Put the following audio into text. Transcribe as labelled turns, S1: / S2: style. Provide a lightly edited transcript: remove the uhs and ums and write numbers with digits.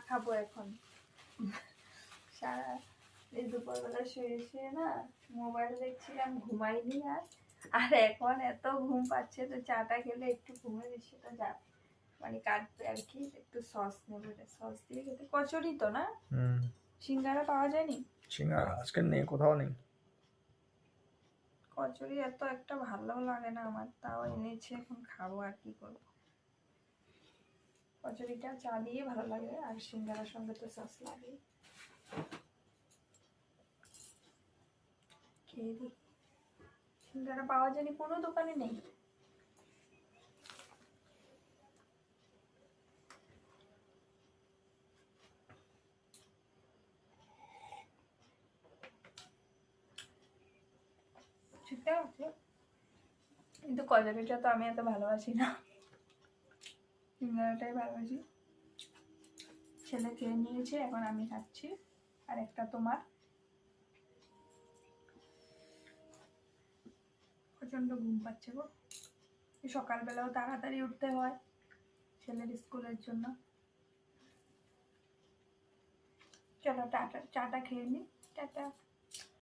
S1: খাবো এখন। সারা এই দুপুরবেলা শুয়ে শুয়ে না মোবাইল দেখছিলাম, ঘুমাইনি আর। আর এখন এত ঘুম পাচ্ছে, তো চাটা খেলে একটু ঘুমের এসেটা যাবে, মানে কাটবে আর কি। একটু সস নেবো, সস দিয়ে খেতে। কচুরি তো না, সিঙ্গারা পাওয়া যায়নি?
S2: সিঙ্গারা আজকে নেই, কোথাও নেই।
S1: কচুরি এত একটা ভালো লাগে না আমার, তাও এনেছে, এখন খাবো আর কি করবো। কচুরিটা চা দিয়ে ভালো লাগে, আর সিঙ্গারার সঙ্গে তো সস লাগে। খেয়ে দিই। সিঙ্গারা পাওয়া যায়নি, কোনো দোকানে নেই। ঠিক আছে, কিন্তু কচুরিটা তো আমি এত ভালোবাসি না, সিঙ্গারাটাই ভালোবাসি। ছেলে খেয়ে নিয়েছে, এখন আমি খাচ্ছি। আর একটা তোমার। প্রচন্ড ঘুম পাচ্ছে গো, সকালবেলাও তাড়াতাড়ি উঠতে হয় ছেলের স্কুলের জন্য। চলো টাটা, চাটা খেয়ে নি, টাটা।